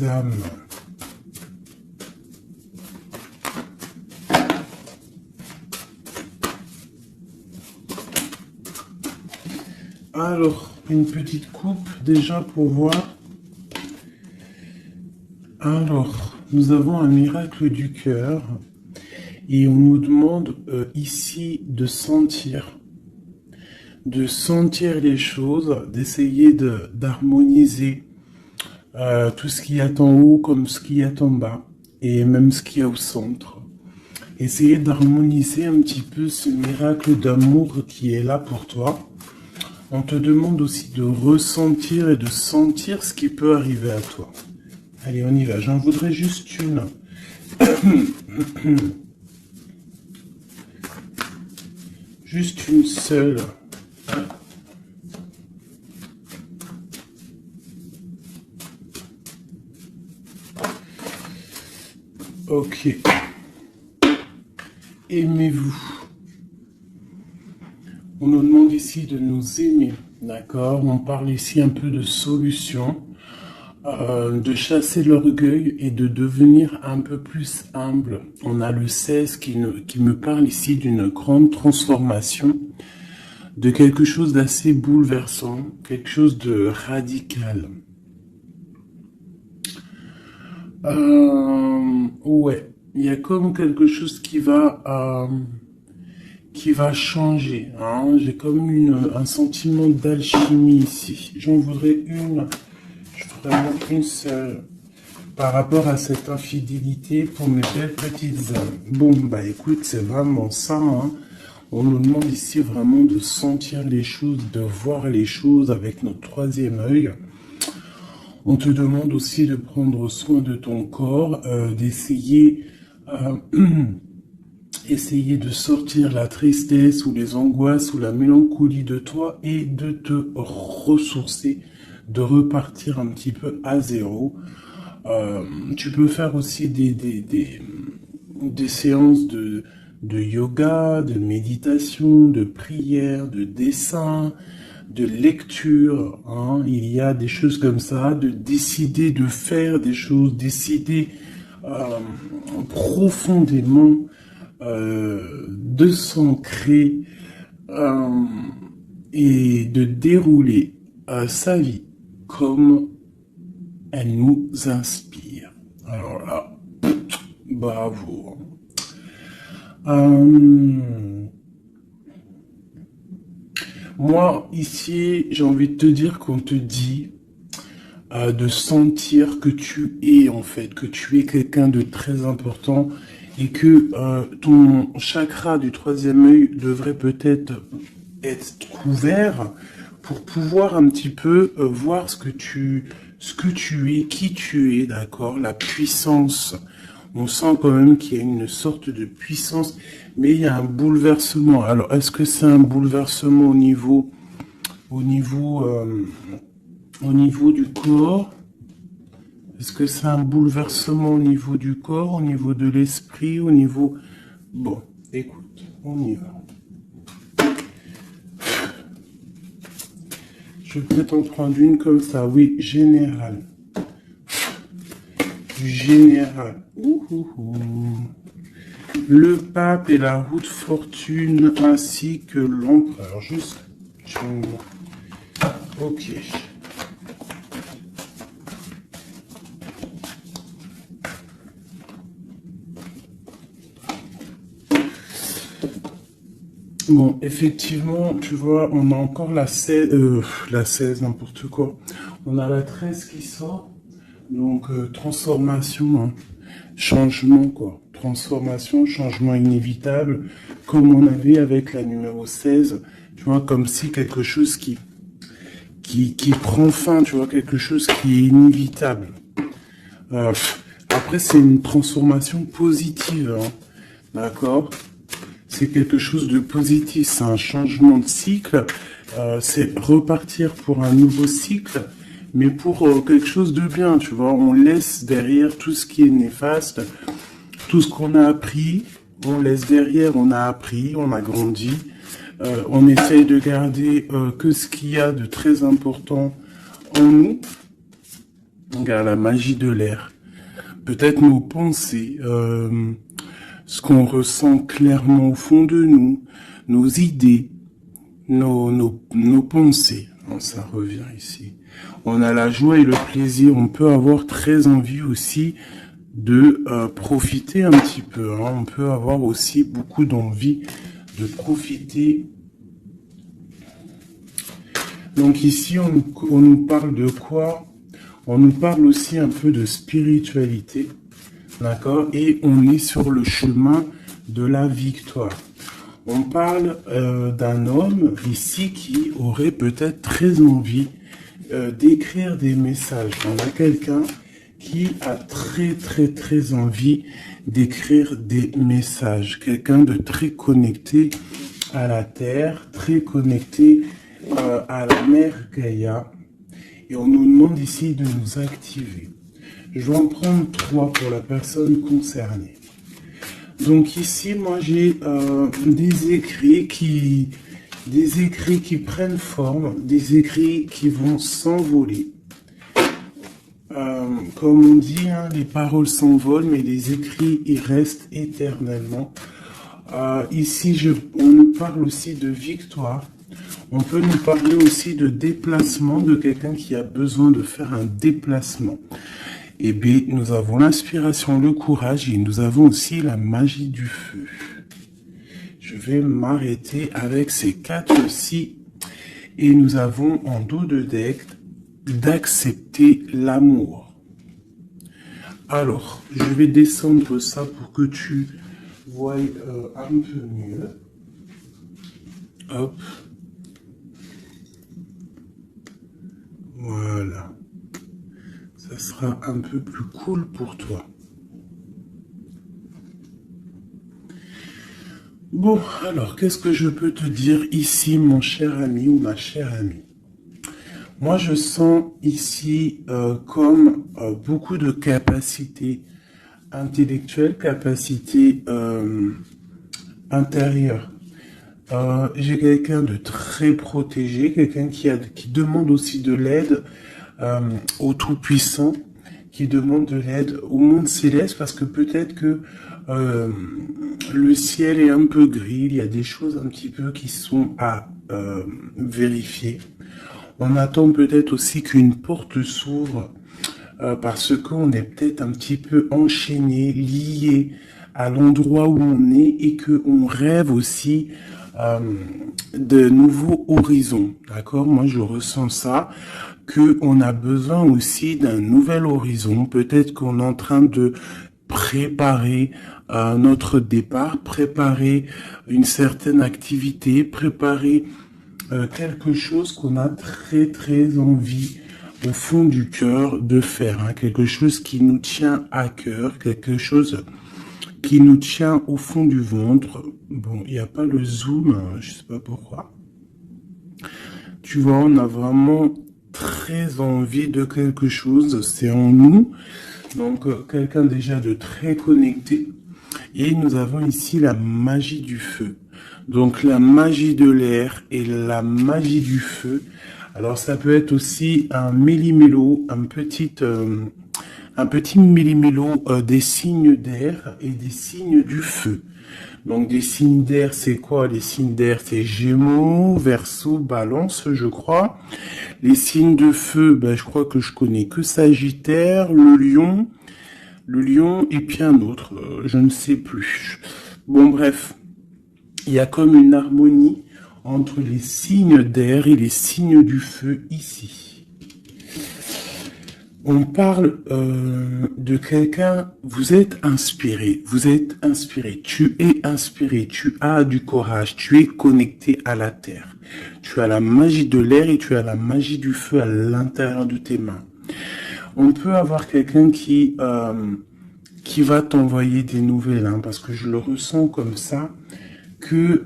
âmes. Alors, une petite coupe déjà pour voir. Alors, nous avons un miracle du cœur et on nous demande ici de sentir les choses, d'essayer d'harmoniser tout ce qu'il y a en haut comme ce qu'il y a en bas et même ce qu'il y a au centre. Essayer d'harmoniser un petit peu ce miracle d'amour qui est là pour toi. On te demande aussi de ressentir et de sentir ce qui peut arriver à toi. Allez, on y va. J'en voudrais juste une. Juste une seule. Ok. Aimez-vous. On nous demande ici de nous aimer, d'accord? On parle ici un peu de solution, de chasser l'orgueil et de devenir un peu plus humble. On a le 16 qui me parle ici d'une grande transformation, de quelque chose d'assez bouleversant, quelque chose de radical. Ouais, il y a comme quelque chose qui va changer. Hein. J'ai comme un sentiment d'alchimie ici. J'en voudrais une, vraiment une seule, par rapport à cette infidélité pour mes belles petites âmes. Bon, bah écoute, c'est vraiment ça. Hein. On nous demande ici vraiment de sentir les choses, de voir les choses avec notre troisième œil. On te demande aussi de prendre soin de ton corps, d'essayer... essayer de sortir la tristesse ou les angoisses ou la mélancolie de toi et de te ressourcer, de repartir un petit peu à zéro. Tu peux faire aussi des séances de yoga, de méditation, de prière, de dessin, de lecture. Hein. Il y a des choses comme ça, de décider de faire des choses, décider profondément de s'ancrer et de dérouler sa vie comme elle nous inspire. Alors là, bravo. Moi, ici, j'ai envie de te dire qu'on te dit de sentir que tu es, en fait, que tu es quelqu'un de très important et que ton chakra du troisième œil devrait peut-être être couvert pour pouvoir un petit peu voir ce que tu es, qui tu es, d'accord, la puissance. On sent quand même qu'il y a une sorte de puissance, mais il y a un bouleversement. Alors, est-ce que c'est un bouleversement au niveau du corps? Est-ce que c'est un bouleversement au niveau du corps, au niveau de l'esprit, au niveau... Bon, écoute, on y va. Je vais peut-être en prendre une comme ça, oui, général. Du général. Le pape et la roue de fortune, ainsi que l'empereur. Juste... Ok. Bon, effectivement, tu vois, on a encore la 16, n'importe quoi. On a la 13 qui sort. Donc, transformation, hein, changement, quoi. Transformation, changement inévitable, comme on avait avec la numéro 16. Tu vois, comme si quelque chose qui prend fin, tu vois, quelque chose qui est inévitable. Après, c'est une transformation positive, hein, d'accord ? C'est quelque chose de positif, c'est un changement de cycle, c'est repartir pour un nouveau cycle, mais pour quelque chose de bien, tu vois. On laisse derrière tout ce qui est néfaste, tout ce qu'on a appris, on laisse derrière, on a appris, on a grandi, on essaye de garder que ce qu'il y a de très important en nous, Regarde la magie de l'air. Peut-être nos pensées, ce qu'on ressent clairement au fond de nous, nos idées, nos pensées. Bon, ça revient ici. On a la joie et le plaisir. On peut avoir très envie aussi de profiter un petit peu. Hein. On peut avoir aussi beaucoup d'envie de profiter. Donc ici, on nous parle de quoi? On nous parle aussi un peu de spiritualité. D'accord? Et on est sur le chemin de la victoire. On parle d'un homme ici qui aurait peut-être très envie d'écrire des messages. On a quelqu'un qui a très envie d'écrire des messages. Quelqu'un de très connecté à la terre, très connecté à la mère Gaïa. Et on nous demande ici de nous activer. Je vais en prendre 3 pour la personne concernée. Donc ici, moi j'ai des écrits qui prennent forme, des écrits qui vont s'envoler. Comme on dit, hein, les paroles s'envolent, mais les écrits ils restent éternellement. Ici, on nous parle aussi de victoire. On peut nous parler aussi de déplacement, de quelqu'un qui a besoin de faire un déplacement. Et bien, nous avons l'inspiration, le courage et nous avons aussi la magie du feu. Je vais m'arrêter avec ces 4-ci. Et nous avons en dos de deck d'accepter l'amour. Alors, je vais descendre ça pour que tu vois un peu mieux. Hop. Voilà. Ça sera un peu plus cool pour toi. Bon, alors, qu'est-ce que je peux te dire ici, mon cher ami ou ma chère amie? Moi, je sens ici comme beaucoup de capacités intellectuelles, capacités intérieures. J'ai quelqu'un de très protégé, quelqu'un qui demande aussi de l'aide au Tout-Puissant, qui demande de l'aide au monde céleste, parce que peut-être que le ciel est un peu gris, il y a des choses un petit peu qui sont à vérifier. On attend peut-être aussi qu'une porte s'ouvre parce qu'on est peut-être un petit peu enchaîné, lié à l'endroit où on est et qu'on rêve aussi de nouveaux horizons. D'accord? Moi, je ressens ça, qu'on a besoin aussi d'un nouvel horizon. Peut-être qu'on est en train de préparer notre départ, préparer une certaine activité, préparer quelque chose qu'on a très envie au fond du cœur de faire, hein, quelque chose qui nous tient à cœur, quelque chose qui nous tient au fond du ventre. Bon, il n'y a pas le zoom, hein, je sais pas pourquoi. Tu vois, on a vraiment très envie de quelque chose, c'est en nous, donc quelqu'un déjà de très connecté. Et nous avons ici la magie du feu. Donc la magie de l'air et la magie du feu. Alors ça peut être aussi un méli-mélo, un petit méli-mélo des signes d'air et des signes du feu. Donc des signes d'air, c'est quoi? Les signes d'air, c'est Gémeaux, Verseau, Balance, je crois. Les signes de feu, ben, je crois que je connais que Sagittaire, le lion et puis un autre, je ne sais plus. Bon bref, il y a comme une harmonie entre les signes d'air et les signes du feu ici. On parle de quelqu'un, vous êtes inspiré, tu es inspiré, tu as du courage, tu es connecté à la terre. Tu as la magie de l'air et tu as la magie du feu à l'intérieur de tes mains. On peut avoir quelqu'un qui va t'envoyer des nouvelles, hein, parce que je le ressens comme ça, que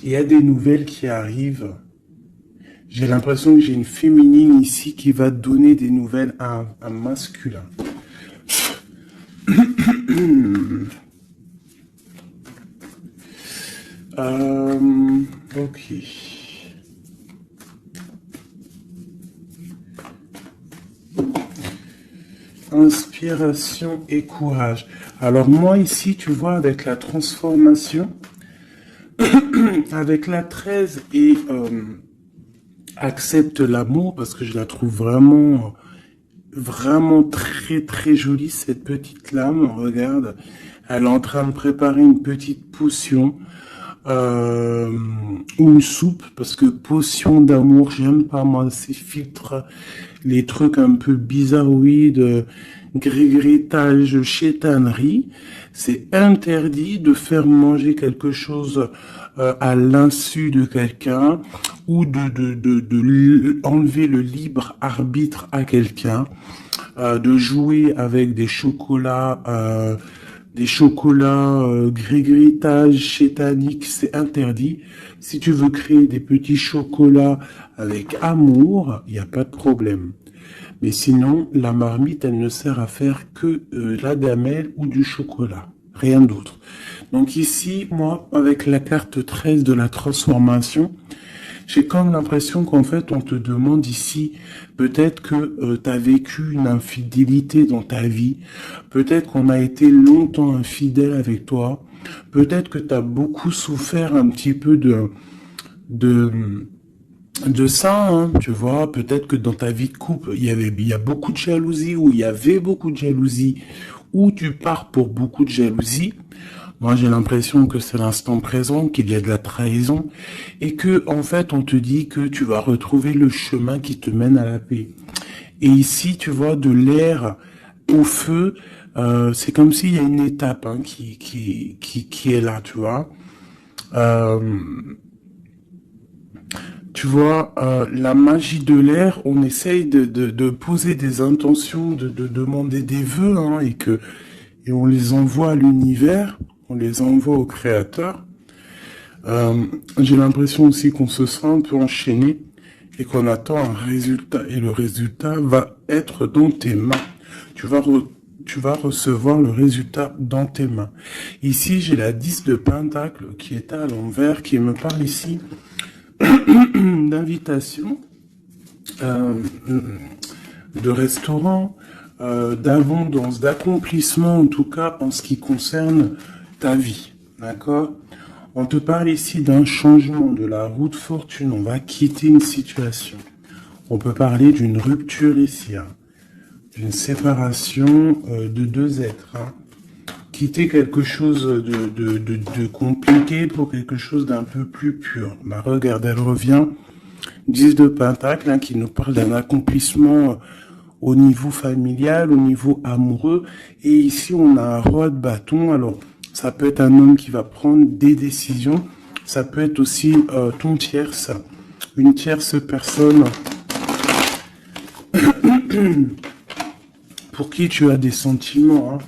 il y a des nouvelles qui arrivent. J'ai l'impression que j'ai une féminine ici qui va donner des nouvelles à un masculin. Ok. inspiration et courage. Alors moi ici, tu vois, avec la transformation, avec la 13 et accepte l'amour, parce que je la trouve vraiment, vraiment très très jolie, cette petite lame. Regarde, elle est en train de préparer une petite potion. Ou une soupe, parce que potion d'amour, j'aime pas moi ces filtres, les trucs un peu bizarroïdes, grégritage, chétanerie. C'est interdit de faire manger quelque chose à l'insu de quelqu'un ou de enlever le libre arbitre à quelqu'un, de jouer avec des chocolats, grégritage, chétanique, c'est interdit. Si tu veux créer des petits chocolats avec amour, il n'y a pas de problème. Mais sinon, la marmite, elle ne sert à faire que la gamelle ou du chocolat. Rien d'autre. Donc ici, moi, avec la carte 13 de la transformation, j'ai comme l'impression qu'en fait, on te demande ici, peut-être que tu as vécu une infidélité dans ta vie, peut-être qu'on a été longtemps infidèle avec toi, peut-être que tu as beaucoup souffert un petit peu de, de ça, hein, tu vois, peut-être que dans ta vie de couple, il y a beaucoup de jalousie, ou il y avait beaucoup de jalousie, ou tu pars pour beaucoup de jalousie. Moi, j'ai l'impression que c'est l'instant présent, qu'il y a de la trahison, et que, en fait, on te dit que tu vas retrouver le chemin qui te mène à la paix. Et ici, tu vois, de l'air au feu, c'est comme s'il y a une étape hein, qui est là, tu vois. Euh, Tu vois, la magie de l'air, on essaye de poser des intentions, de demander des vœux, hein, et on les envoie à l'univers, on les envoie au créateur. J'ai l'impression aussi qu'on se sent un peu enchaîné et qu'on attend un résultat. Et le résultat va être dans tes mains. Tu vas recevoir le résultat dans tes mains. Ici, j'ai la 10 de Pentacle qui est à l'envers, qui me parle ici d'invitation, de restaurant, d'abondance, d'accomplissement, en tout cas en ce qui concerne ta vie. D'accord? On te parle ici d'un changement de la roue de fortune. On va quitter une situation. On peut parler d'une rupture ici, hein, d'une séparation de deux êtres. Hein. Quitter quelque chose de compliqué pour quelque chose d'un peu plus pur. Bah, regarde, elle revient. 10 de Pentacle, hein, qui nous parle d'un accomplissement au niveau familial, au niveau amoureux. Et ici, on a un roi de bâton. Alors, ça peut être un homme qui va prendre des décisions. Ça peut être aussi ton tierce, une tierce personne pour qui tu as des sentiments. Hein.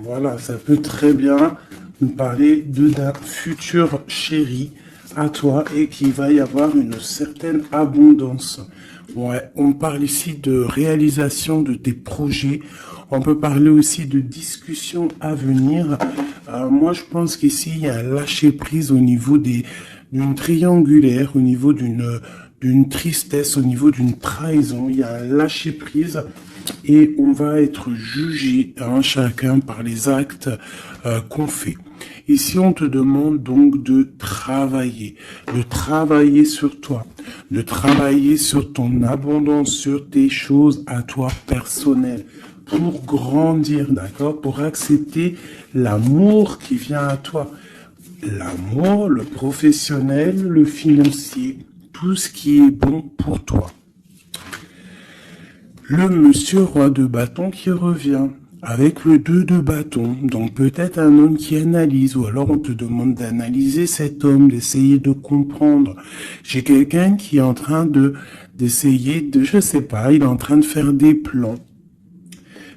Voilà, ça peut très bien nous parler d'un futur chéri à toi et qu'il va y avoir une certaine abondance. Ouais, on parle ici de réalisation de tes projets. On peut parler aussi de discussions à venir. Moi, je pense qu'ici, il y a un lâcher-prise au niveau d'une triangulaire, au niveau d'une tristesse, au niveau d'une trahison. Il y a un lâcher-prise et on va être jugé, hein, chacun par les actes qu'on fait. Ici, on te demande donc de travailler sur toi, de travailler sur ton abondance, sur tes choses à toi personnelles, pour grandir, d'accord, pour accepter l'amour qui vient à toi. L'amour, le professionnel, le financier, tout ce qui est bon pour toi. Le monsieur roi de bâton qui revient avec le 2 de bâton, donc peut-être un homme qui analyse, ou alors on te demande d'analyser cet homme, d'essayer de comprendre. J'ai quelqu'un qui est en train d'essayer de, je sais pas, il est en train de faire des plans.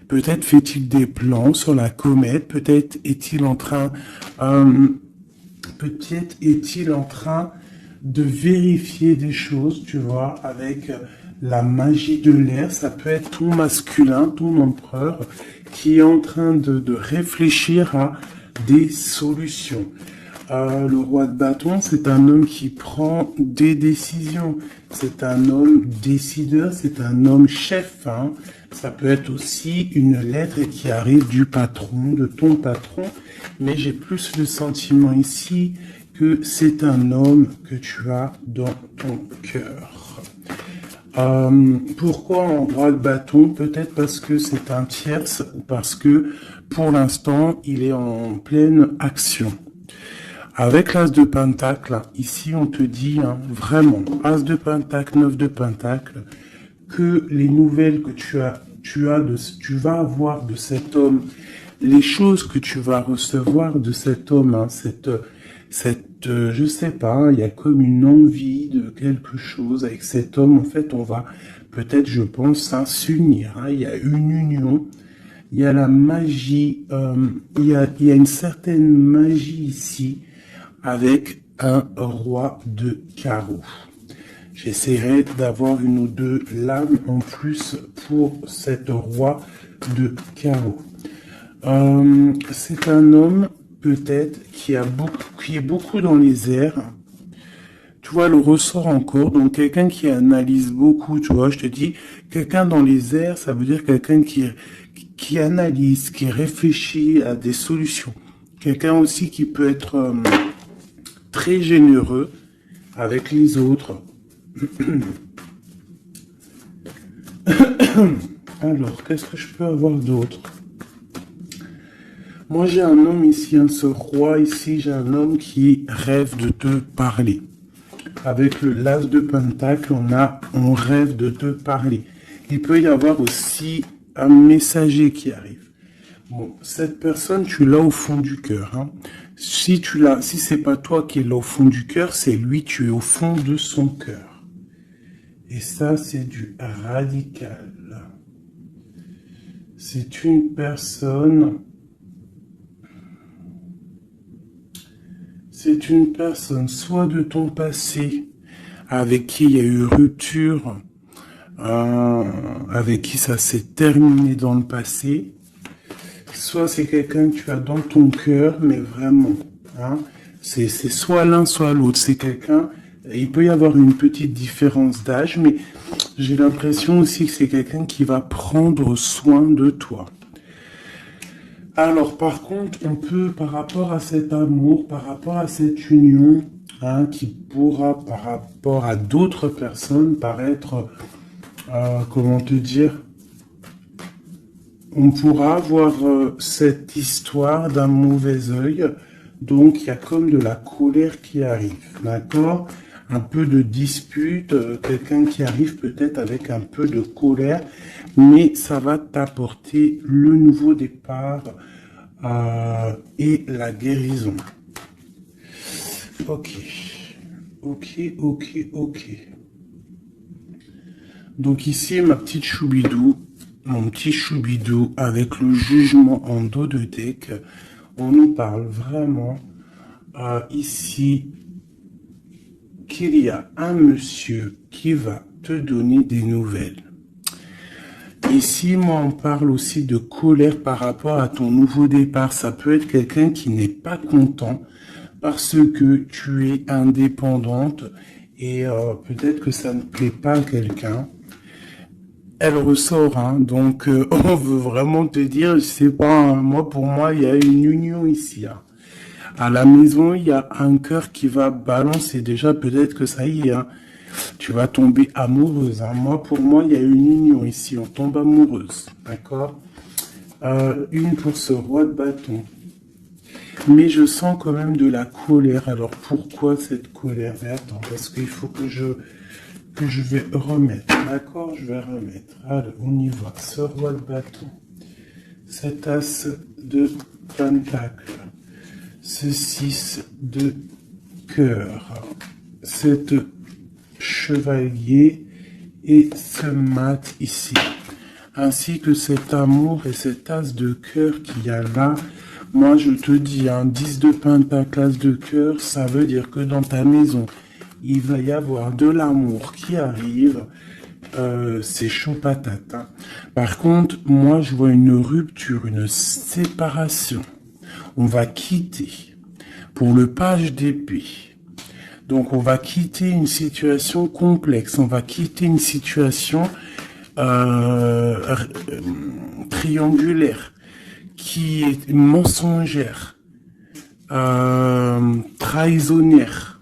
Peut-être fait-il des plans sur la comète, peut-être est-il en train de vérifier des choses, tu vois, avec la magie de l'air. Ça peut être ton masculin, ton empereur, qui est en train de réfléchir à des solutions. Le roi de bâton, c'est un homme qui prend des décisions. C'est un homme décideur, c'est un homme chef. Hein. Ça peut être aussi une lettre qui arrive du patron, de ton patron. Mais j'ai plus le sentiment ici que c'est un homme que tu as dans ton cœur. Pourquoi en roi de bâton? Peut-être parce que c'est un tierce, parce que pour l'instant, il est en pleine action. Avec l'as de pentacle, ici on te dit hein, vraiment, as de pentacle, 9 de pentacle, que les nouvelles que tu vas avoir de cet homme, les choses que tu vas recevoir de cet homme, hein, je sais pas, il y a comme une envie de quelque chose avec cet homme. En fait, on va peut-être, je pense, hein, s'unir. Hein, il y a une union. Il y a la magie, il y a une certaine magie ici avec un roi de carreau. J'essaierai d'avoir une ou deux lames en plus pour cet roi de carreau. C'est un homme peut-être qui est beaucoup dans les airs. Tu vois, le ressort encore, donc quelqu'un qui analyse beaucoup, tu vois, je te dis, quelqu'un dans les airs, ça veut dire quelqu'un qui analyse, qui réfléchit à des solutions. Quelqu'un aussi qui peut être très généreux avec les autres. Alors, qu'est-ce que je peux avoir d'autre? Moi, j'ai un homme ici, hein, ce roi ici, j'ai un homme qui rêve de te parler. Avec le l'as de pentacle, on rêve de te parler. Il peut y avoir aussi un messager qui arrive. Bon, cette personne, tu l'as au fond du cœur. Hein. Si c'est pas toi qui es là au fond du cœur, c'est lui, tu es au fond de son cœur. Et ça, c'est du radical. C'est une personne... C'est une personne soit de ton passé, avec qui il y a eu rupture, avec qui ça s'est terminé dans le passé, soit c'est quelqu'un que tu as dans ton cœur, mais vraiment, hein, c'est soit l'un, soit l'autre. C'est quelqu'un, il peut y avoir une petite différence d'âge, mais j'ai l'impression aussi que c'est quelqu'un qui va prendre soin de toi. Alors, par contre, on peut, par rapport à cet amour, par rapport à cette union, hein, qui pourra, par rapport à d'autres personnes, paraître, comment te dire, on pourra avoir cette histoire d'un mauvais œil. Donc, il y a comme de la colère qui arrive, d'accord? Un peu de dispute, quelqu'un qui arrive peut-être avec un peu de colère, mais ça va t'apporter le nouveau départ et la guérison. Ok. Donc ici, ma petite choubidou, mon petit choubidou avec le jugement en dos de deck, on nous parle vraiment ici qu'il y a un monsieur qui va te donner des nouvelles. Ici, moi, on parle aussi de colère par rapport à ton nouveau départ. Ça peut être quelqu'un qui n'est pas content parce que tu es indépendante et peut-être que ça ne plaît pas à quelqu'un. Elle ressort, hein, donc on veut vraiment te dire, je sais pas, hein, moi, pour moi, il y a une union ici. Hein. À la maison, il y a un cœur qui va balancer. Déjà, peut-être que ça y est, hein, tu vas tomber amoureuse. Hein. Moi, pour moi, il y a une union ici. On tombe amoureuse. D'accord? Une pour ce roi de bâton. Mais je sens quand même de la colère. Alors, pourquoi cette colère? Mais attends, parce qu'il faut que je vais remettre. D'accord? Je vais remettre. Allez, on y va. Ce roi de bâton. Cet as de pentacle. Ce 6 de cœur. Cette chevalier et ce mat ici, ainsi que cet amour et cet as de cœur qu'il y a là. Moi, je te dis, un 10 de pentacle, as de cœur, ça veut dire que dans ta maison, il va y avoir de l'amour qui arrive. C'est chaud patate. Hein. Par contre, moi, je vois une rupture, une séparation. On va quitter. Pour le page d'épée. Donc, on va quitter une situation complexe. On va quitter une situation triangulaire qui est mensongère, trahisonnière.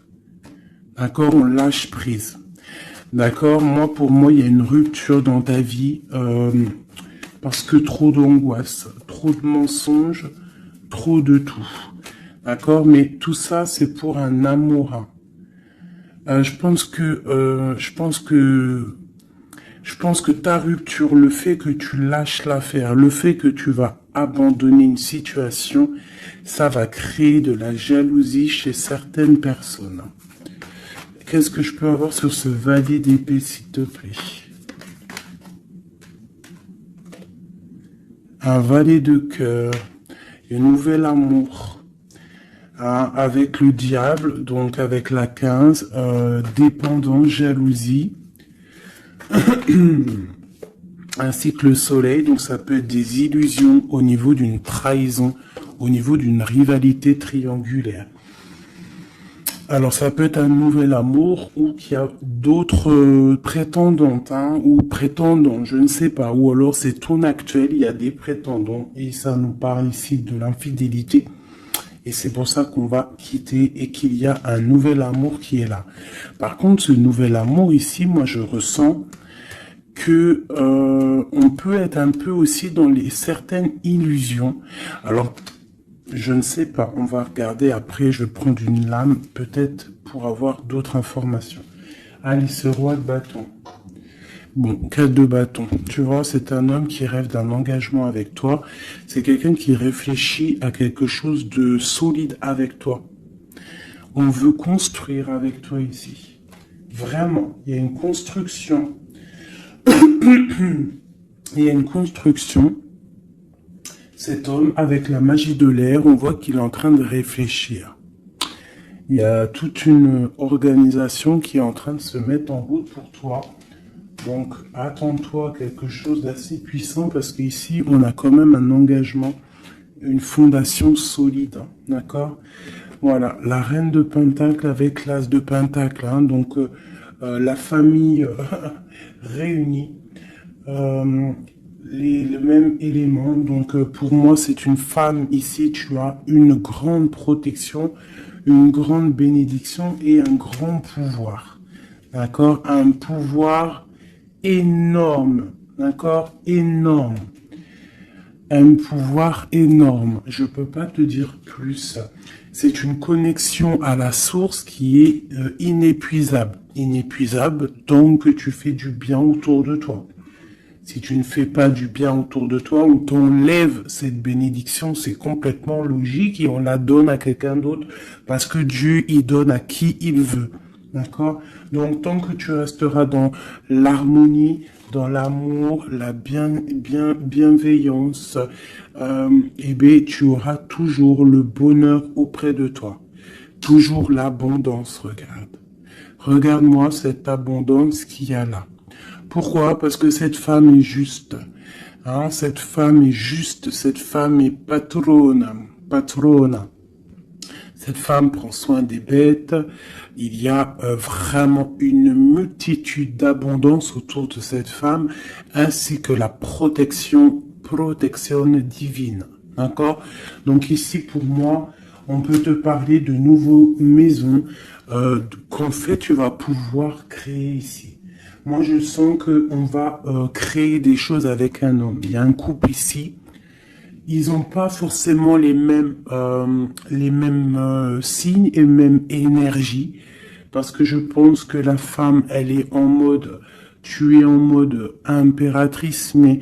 D'accord, on lâche prise. D'accord, pour moi, il y a une rupture dans ta vie parce que trop d'angoisse, trop de mensonges, trop de tout. D'accord, mais tout ça, c'est pour un amour. Je pense que ta rupture, le fait que tu lâches l'affaire, le fait que tu vas abandonner une situation, ça va créer de la jalousie chez certaines personnes. Qu'est-ce que je peux avoir sur ce valet d'épée, s'il te plaît? Un valet de cœur, un nouvel amour, hein, avec le diable, donc avec la 15, dépendance, jalousie, ainsi que le soleil, donc ça peut être des illusions au niveau d'une trahison, au niveau d'une rivalité triangulaire. Alors, ça peut être un nouvel amour ou qu'il y a d'autres prétendantes, hein, ou prétendants, je ne sais pas. Ou alors, c'est ton actuel, il y a des prétendants. Et ça nous parle ici de l'infidélité. Et c'est pour ça qu'on va quitter et qu'il y a un nouvel amour qui est là. Par contre, ce nouvel amour ici, moi, je ressens que on peut être un peu aussi dans certaines illusions. Alors, je ne sais pas, on va regarder après, je vais prendre une lame, peut-être pour avoir d'autres informations. Allez, ce roi de bâton. Bon, 4 de bâton. Tu vois, c'est un homme qui rêve d'un engagement avec toi. C'est quelqu'un qui réfléchit à quelque chose de solide avec toi. On veut construire avec toi ici. Vraiment, il y a une construction. Il y a une construction. Cet homme, avec la magie de l'air, on voit qu'il est en train de réfléchir. Il y a toute une organisation qui est en train de se mettre en route pour toi. Donc, attends-toi à quelque chose d'assez puissant parce qu'ici, on a quand même un engagement, une fondation solide. D'accord? Voilà, la reine de Pentacle avec l'as de Pentacle. Hein, donc, la famille réunie. Le même élément. Donc, pour moi, c'est une femme. Ici, tu as une grande protection, une grande bénédiction et un grand pouvoir. D'accord? Un pouvoir énorme. D'accord? Énorme. Un pouvoir énorme. Je peux pas te dire plus. C'est une connexion à la source qui est inépuisable. Inépuisable tant que tu fais du bien autour de toi. Si tu ne fais pas du bien autour de toi, on t'enlève cette bénédiction, c'est complètement logique et on la donne à quelqu'un d'autre parce que Dieu, il donne à qui il veut. D'accord? Donc, tant que tu resteras dans l'harmonie, dans l'amour, la bienveillance, eh bien, tu auras toujours le bonheur auprès de toi. Toujours l'abondance, regarde. Regarde-moi cette abondance qu'il y a là. Pourquoi? Parce que cette femme est juste. Hein, cette femme est juste. Cette femme est patrona. Cette femme prend soin des bêtes. Il y a vraiment une multitude d'abondance autour de cette femme, ainsi que la protection divine. D'accord? Donc ici, pour moi, on peut te parler de nouvelles maisons qu'en fait, tu vas pouvoir créer ici. Moi, je sens qu'on va créer des choses avec un homme. Il y a un couple ici. Ils n'ont pas forcément les mêmes signes et même énergie. Parce que je pense que la femme, elle est en mode, tu es en mode impératrice, mais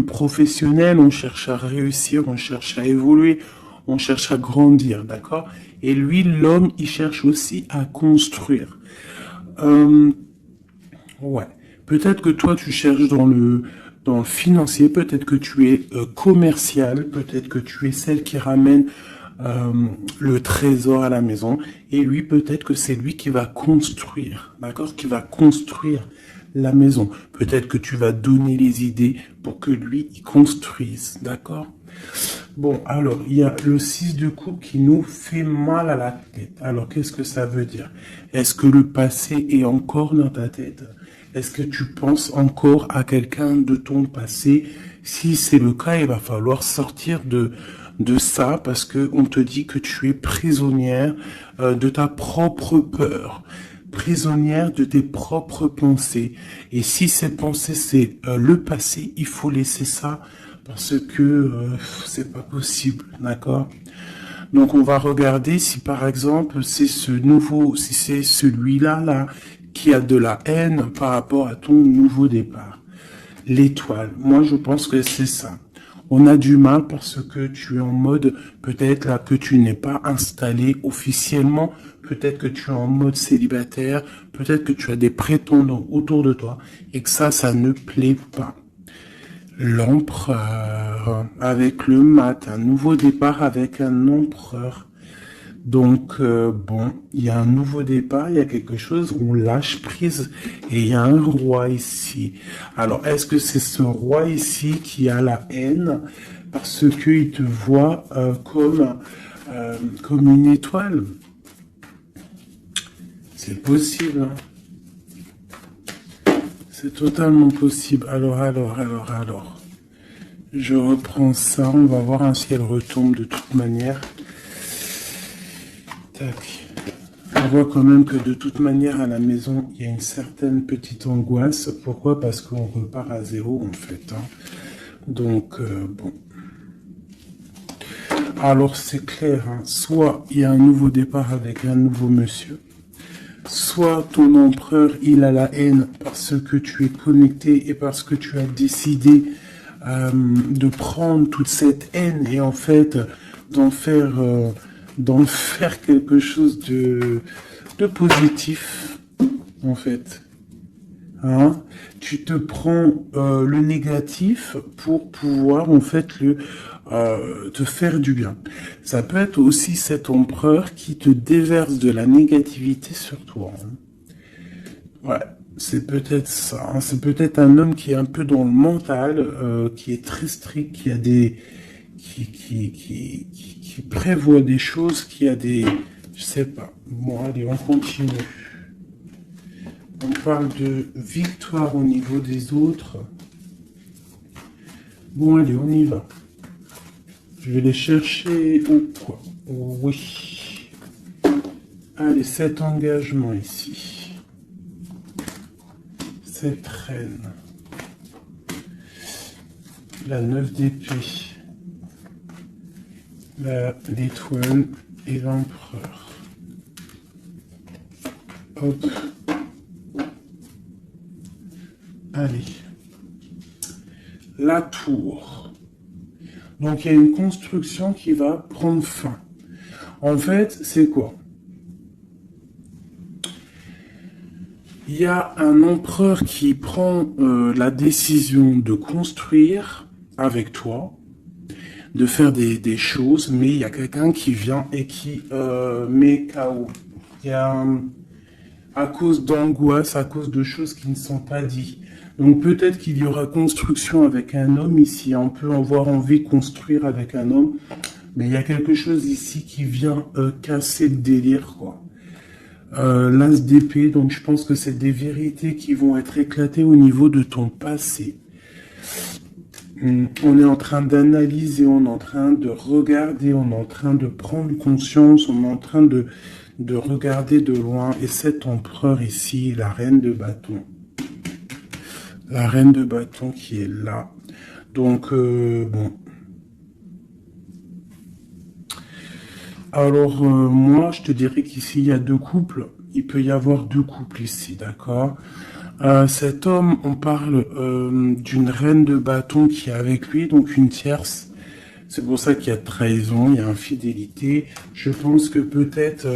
professionnelle. On cherche à réussir, on cherche à évoluer, on cherche à grandir, d'accord? Et lui, l'homme, il cherche aussi à construire. Ouais. Peut-être que toi, tu cherches dans le financier, peut-être que tu es commercial, peut-être que tu es celle qui ramène le trésor à la maison. Et lui, peut-être que c'est lui qui va construire, d'accord? Qui va construire la maison. Peut-être que tu vas donner les idées pour que lui, il construise, d'accord? Bon, alors, il y a le 6 de coupe qui nous fait mal à la tête. Alors, qu'est-ce que ça veut dire? Est-ce que le passé est encore dans ta tête? Est-ce que tu penses encore à quelqu'un de ton passé? Si c'est le cas, il va falloir sortir de ça parce que on te dit que tu es prisonnière de ta propre peur, prisonnière de tes propres pensées. Et si ces pensées, c'est le passé, il faut laisser ça parce que c'est pas possible, d'accord? Donc on va regarder si par exemple c'est ce nouveau, si c'est celui-là là qui a de la haine par rapport à ton nouveau départ. L'étoile, moi je pense que c'est ça. On a du mal parce que tu es en mode, peut-être là que tu n'es pas installé officiellement, peut-être que tu es en mode célibataire, peut-être que tu as des prétendants autour de toi et que ça ne plaît pas. L'empereur, avec le mat, un nouveau départ avec un empereur. Donc, bon, il y a un nouveau départ, il y a quelque chose où on lâche prise et il y a un roi ici. Alors, est-ce que c'est ce roi ici qui a la haine parce qu'il te voit comme une étoile? C'est possible, hein. C'est totalement possible. Alors. Je reprends ça, on va voir si elle retombe de toute manière. Tac. On voit quand même que de toute manière à la maison, il y a une certaine petite angoisse. Pourquoi? Parce qu'on repart à zéro en fait, hein. Donc, bon. Alors c'est clair, hein. Soit il y a un nouveau départ avec un nouveau monsieur, soit ton empereur, il a la haine parce que tu es connecté et parce que tu as décidé de prendre toute cette haine et en fait d'en faire quelque chose de positif, en fait. Hein? Tu te prends le négatif pour pouvoir en fait te faire du bien. Ça peut être aussi cet empereur qui te déverse de la négativité sur toi, hein. Ouais, c'est peut-être ça, hein. C'est peut-être un homme qui est un peu dans le mental, qui est très strict, qui a des, qui prévoit des choses, qui a des, je sais pas. Bon, allez, on continue. On parle de victoire au niveau des autres. Bon, allez, on y va. Je vais les chercher ou quoi? Oui. Allez, cet engagement ici. Cette reine. La 9 d'épée. L'étoile et l'empereur. Hop. Allez. La tour. Donc il y a une construction qui va prendre fin. En fait, c'est quoi? Il y a un empereur qui prend la décision de construire avec toi, de faire des choses, mais il y a quelqu'un qui vient et qui met KO. Il y a à cause d'angoisse, à cause de choses qui ne sont pas dites. Donc peut-être qu'il y aura construction avec un homme ici, on peut avoir envie de construire avec un homme, mais il y a quelque chose ici qui vient casser le délire, quoi. L'as d'épée, donc je pense que c'est des vérités qui vont être éclatées au niveau de ton passé. On est en train d'analyser, on est en train de regarder, on est en train de prendre conscience, on est en train de regarder de loin. Et cet empereur ici, la reine de bâton. La reine de bâton qui est là. Donc, bon. Alors, moi, je te dirais qu'ici, il y a deux couples. Il peut y avoir deux couples ici, d'accord? Cet homme, on parle d'une reine de bâton qui est avec lui, donc une tierce. C'est pour ça qu'il y a trahison, il y a infidélité. Je pense que peut-être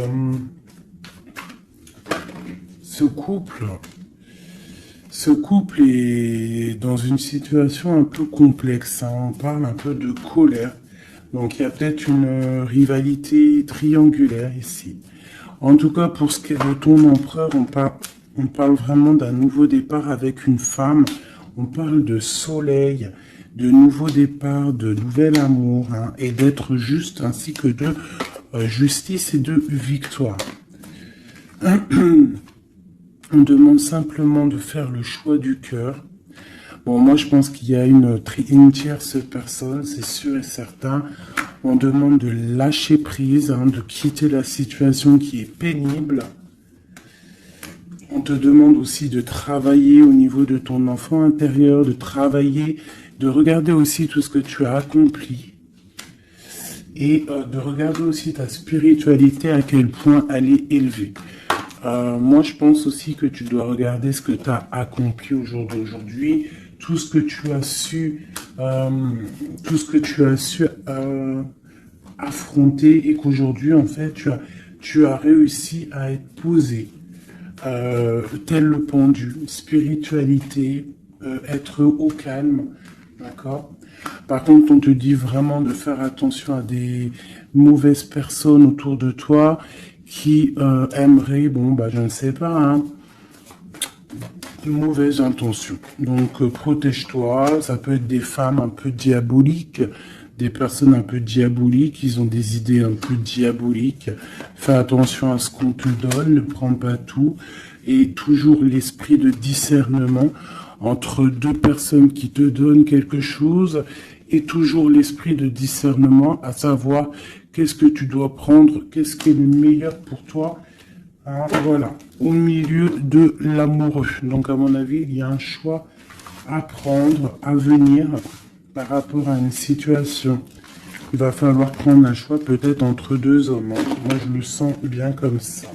ce couple est dans une situation un peu complexe, hein. On parle un peu de colère. Donc il y a peut-être une rivalité triangulaire ici. En tout cas, pour ce qui est de ton empereur, on parle vraiment d'un nouveau départ avec une femme. On parle de soleil. de nouveaux départs, de nouvel amour, hein, et d'être juste, ainsi que de justice et de victoire. On demande simplement de faire le choix du cœur. Bon, moi, je pense qu'il y a une tierce personne, c'est sûr et certain. On demande de lâcher prise, hein, de quitter la situation qui est pénible. On te demande aussi de travailler au niveau de ton enfant intérieur, de travailler, de regarder aussi tout ce que tu as accompli. Et de regarder aussi ta spiritualité, à quel point elle est élevée. Moi, je pense aussi que tu dois regarder ce que tu as accompli au jour d'aujourd'hui, tout ce que tu as su, affronter, et qu'aujourd'hui, en fait, tu as réussi à être posé, tel le pendu, spiritualité, être au calme, d'accord? Par contre, on te dit vraiment de faire attention à des mauvaises personnes autour de toi qui aimeraient, bon, bah, je ne sais pas, hein, de mauvaises intentions. Donc, protège-toi. Ça peut être des femmes un peu diaboliques, des personnes un peu diaboliques, ils ont des idées un peu diaboliques. Fais attention à ce qu'on te donne, ne prends pas tout. Et toujours l'esprit de discernement entre deux personnes qui te donnent quelque chose, et toujours l'esprit de discernement, à savoir qu'est-ce que tu dois prendre, qu'est-ce qui est le meilleur pour toi. Hein, voilà, au milieu de l'amoureux. Donc, à mon avis, il y a un choix à prendre, à venir, par rapport à une situation. Il va falloir prendre un choix peut-être entre deux hommes. Moi, je le sens bien comme ça.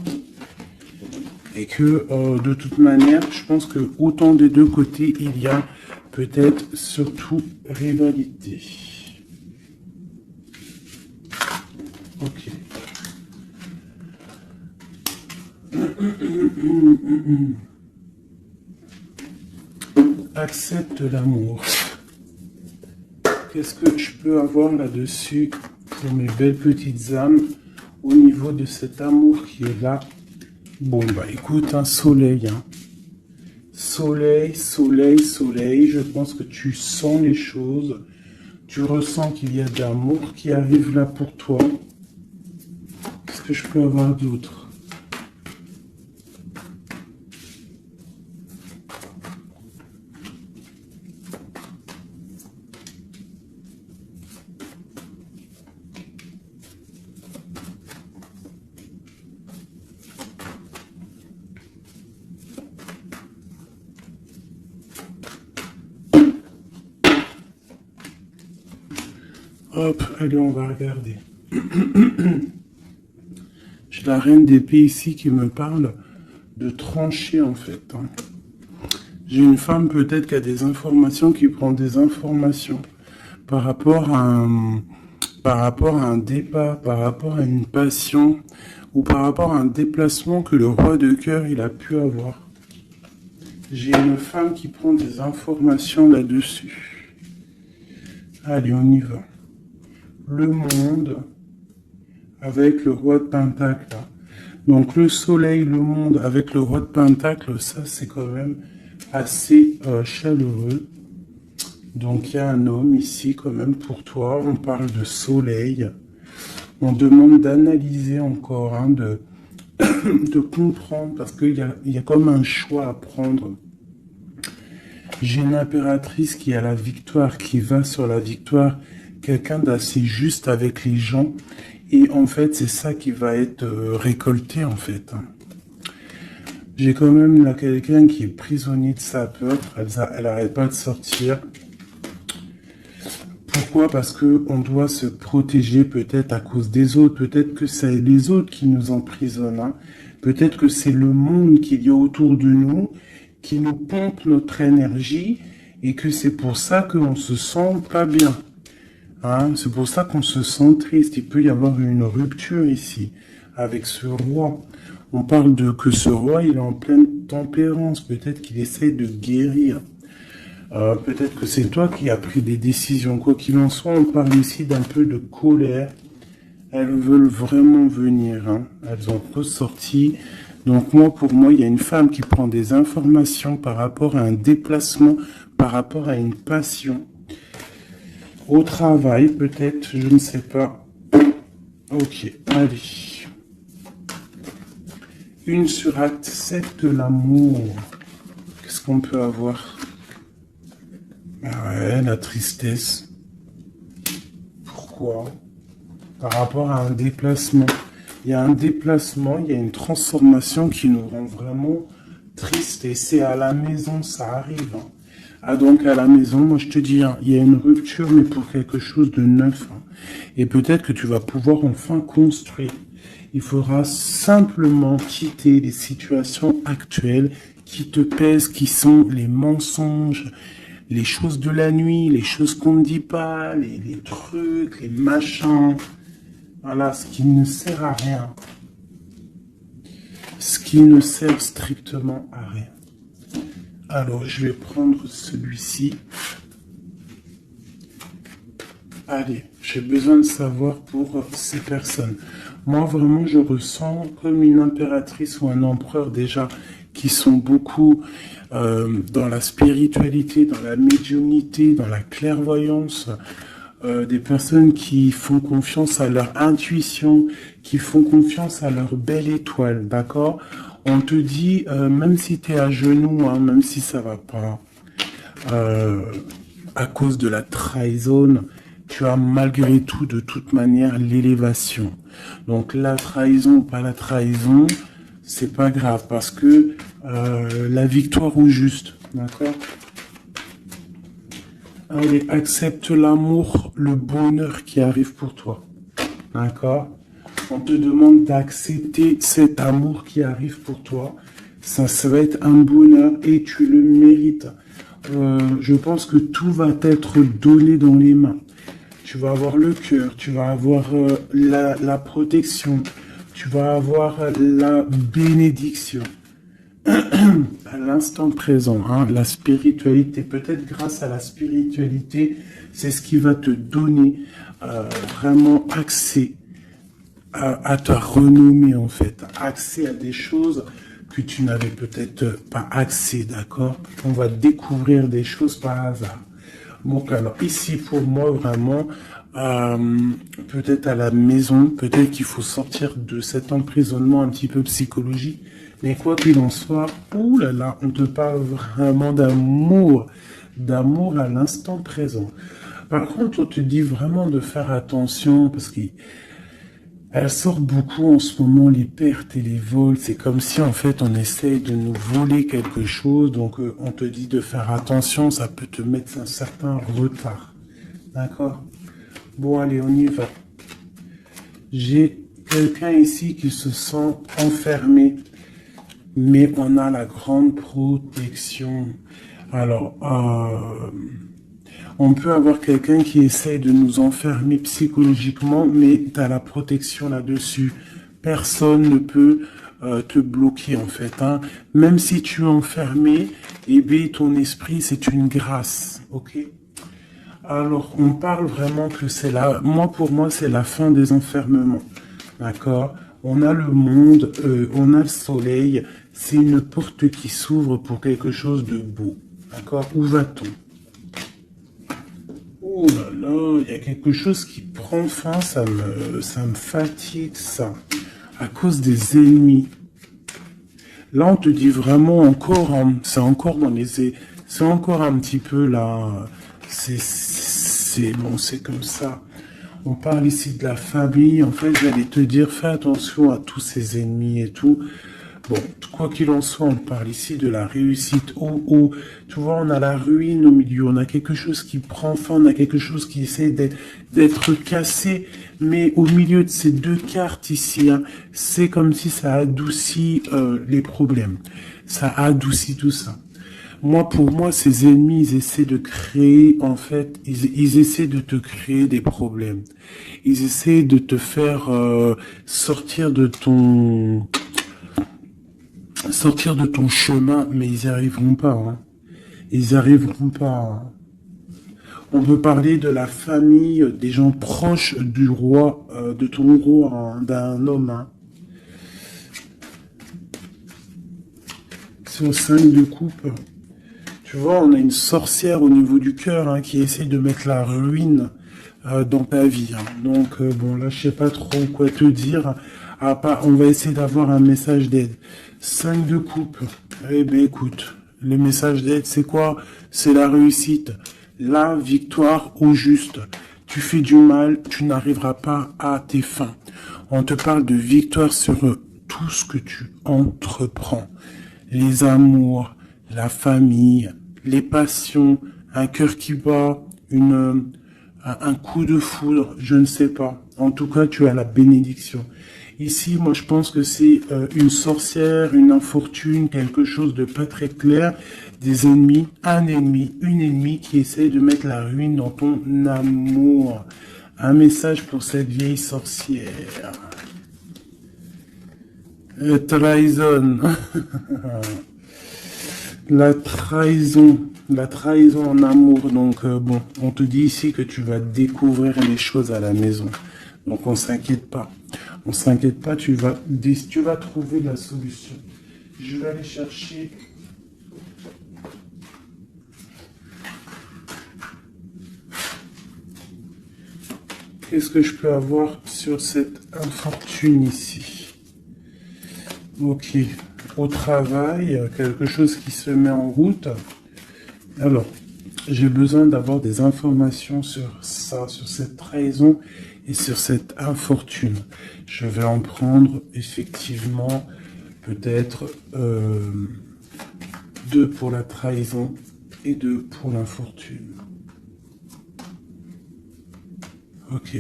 Et que, de toute manière, je pense que autant des deux côtés, il y a peut-être surtout rivalité. Ok. Accepte l'amour. Qu'est-ce que je peux avoir là-dessus pour mes belles petites âmes au niveau de cet amour qui est là? Bon, bah écoute, un soleil. Hein. Soleil, soleil, soleil. Je pense que tu sens les choses. Tu ressens qu'il y a de l'amour qui arrive là pour toi. Qu'est-ce que je peux avoir d'autre? Hop, allez, on va regarder. J'ai la reine d'épée ici qui me parle de trancher, en fait. Hein. J'ai une femme peut-être qui a des informations, qui prend des informations par rapport à un départ, par rapport à une passion, ou par rapport à un déplacement que le roi de cœur il a pu avoir. J'ai une femme qui prend des informations là-dessus. Allez, on y va. Le monde avec le roi de Pentacle. Donc le soleil, le monde avec le roi de Pentacle, ça c'est quand même assez chaleureux. Donc il y a un homme ici quand même pour toi. On parle de soleil. On demande d'analyser encore, hein, de comprendre, parce qu'il y a comme un choix à prendre. J'ai une impératrice qui a la victoire, qui va sur la victoire, quelqu'un d'assez juste avec les gens, et en fait c'est ça qui va être récolté en fait. J'ai quand même là quelqu'un qui est prisonnier de sa peur, elle n'arrête pas de sortir. Pourquoi? Parce que on doit se protéger peut-être à cause des autres, peut-être que c'est les autres qui nous emprisonnent, hein. Peut-être que c'est le monde qu'il y a autour de nous qui nous pompe notre énergie, et que c'est pour ça qu'on se sent pas bien. Hein, c'est pour ça qu'on se sent triste. Il peut y avoir une rupture ici avec ce roi. On parle de que ce roi, il est en pleine tempérance. Peut-être qu'il essaye de guérir. Peut-être que c'est toi qui as pris des décisions. Quoi qu'il en soit, on parle ici d'un peu de colère. Elles veulent vraiment venir. Hein. Elles ont ressorti. Donc moi, pour moi, il y a une femme qui prend des informations par rapport à un déplacement, par rapport à une passion. Au travail, peut-être, je ne sais pas. Ok, allez. Une sur acte 7 de l'amour. Qu'est-ce qu'on peut avoir? Ah ouais, la tristesse. Pourquoi? Par rapport à un déplacement. Il y a un déplacement, il y a une transformation qui nous rend vraiment triste. Et c'est à la maison, ça arrive. Hein. Ah donc à la maison, moi je te dis, hein, il y a une rupture, mais pour quelque chose de neuf. Hein. Et peut-être que tu vas pouvoir enfin construire. Il faudra simplement quitter les situations actuelles qui te pèsent, qui sont les mensonges, les choses de la nuit, les choses qu'on ne dit pas, les trucs, les machins. Voilà, ce qui ne sert à rien. Ce qui ne sert strictement à rien. Alors, je vais prendre celui-ci. Allez, j'ai besoin de savoir pour ces personnes. Moi, vraiment, je ressens comme une impératrice ou un empereur déjà qui sont beaucoup dans la spiritualité, dans la médiumnité, dans la clairvoyance. Des personnes qui font confiance à leur intuition, qui font confiance à leur belle étoile, d'accord? On te dit, même si tu es à genoux, hein, même si ça va pas, à cause de la trahison, tu as malgré tout, de toute manière, l'élévation. Donc la trahison ou pas la trahison, c'est pas grave, parce que la victoire au juste, d'accord? Allez, accepte l'amour, le bonheur qui arrive pour toi. D'accord? On te demande d'accepter cet amour qui arrive pour toi. Ça va être un bonheur et tu le mérites. Je pense que tout va t'être donné dans les mains. Tu vas avoir le cœur, tu vas avoir la protection, tu vas avoir la bénédiction. À l'instant présent, hein, la spiritualité, peut-être grâce à la spiritualité, c'est ce qui va te donner vraiment accès à ta renommée en fait, accès à des choses que tu n'avais peut-être pas accès, d'accord? On va découvrir des choses par hasard. Donc alors ici pour moi vraiment, peut-être à la maison, peut-être qu'il faut sortir de cet emprisonnement un petit peu psychologique. Mais quoi qu'il en soit, ouh là là, on te parle vraiment d'amour à l'instant présent. Par contre, on te dit vraiment de faire attention parce qu'elle sort beaucoup en ce moment, les pertes et les vols. C'est comme si en fait on essaye de nous voler quelque chose. Donc on te dit de faire attention, ça peut te mettre un certain retard. D'accord? Bon allez, on y va. J'ai quelqu'un ici qui se sent enfermé. Mais on a la grande protection. Alors, on peut avoir quelqu'un qui essaye de nous enfermer psychologiquement, mais tu as la protection là-dessus. Personne ne peut te bloquer, en fait. Hein. Même si tu es enfermé, eh bien, ton esprit, c'est une grâce. Ok? Alors, on parle vraiment que c'est là. Moi, pour moi, c'est la fin des enfermements. D'accord? On a le monde, on a le soleil. C'est une porte qui s'ouvre pour quelque chose de beau. D'accord? Où va-t-on? Oh là là, il y a quelque chose qui prend fin, ça me fatigue, ça. À cause des ennemis. Là, on te dit vraiment encore, c'est encore dans les... C'est encore un petit peu là... C'est bon, c'est comme ça. On parle ici de la famille. En fait, j'allais te dire, fais attention à tous ces ennemis et tout. Bon, quoi qu'il en soit, on parle ici de la réussite. Oh, tu vois, on a la ruine au milieu. On a quelque chose qui prend fin. On a quelque chose qui essaie d'être cassé. Mais au milieu de ces deux cartes ici, hein, c'est comme si ça adoucit les problèmes. Ça adoucit tout ça. Moi, pour moi, ces ennemis, ils essaient de créer, en fait, ils essaient de te créer des problèmes. Ils essaient de te faire sortir de ton chemin, mais ils n'y arriveront pas. Hein. Ils n'y arriveront pas. Hein. On peut parler de la famille, des gens proches du roi, de ton roi, hein, d'un homme. Hein. C'est au 5 de coupe. Tu vois, on a une sorcière au niveau du cœur hein, qui essaie de mettre la ruine dans ta vie. Hein. Donc, bon, là, je sais pas trop quoi te dire. À part, on va essayer d'avoir un message d'aide. 5 de coupe. Eh ben, écoute, le message d'aide, c'est quoi? C'est la réussite. La victoire au juste. Tu fais du mal, tu n'arriveras pas à tes fins. On te parle de victoire sur tout ce que tu entreprends. Les amours, la famille, les passions, un cœur qui bat, un coup de foudre, je ne sais pas. En tout cas, tu as la bénédiction. Ici, moi, je pense que c'est une sorcière, une infortune, quelque chose de pas très clair, des ennemis, un ennemi, une ennemie qui essaie de mettre la ruine dans ton amour. Un message pour cette vieille sorcière. Trahison. La trahison en amour. Donc bon, on te dit ici que tu vas découvrir les choses à la maison. Donc on s'inquiète pas. On s'inquiète pas, tu vas trouver la solution. Je vais aller chercher. Qu'est-ce que je peux avoir sur cette infortune ici? Ok. Au travail, quelque chose qui se met en route. Alors, j'ai besoin d'avoir des informations sur ça, sur cette trahison et sur cette infortune. Je vais en prendre effectivement peut-être 2 pour la trahison et 2 pour l'infortune. Ok.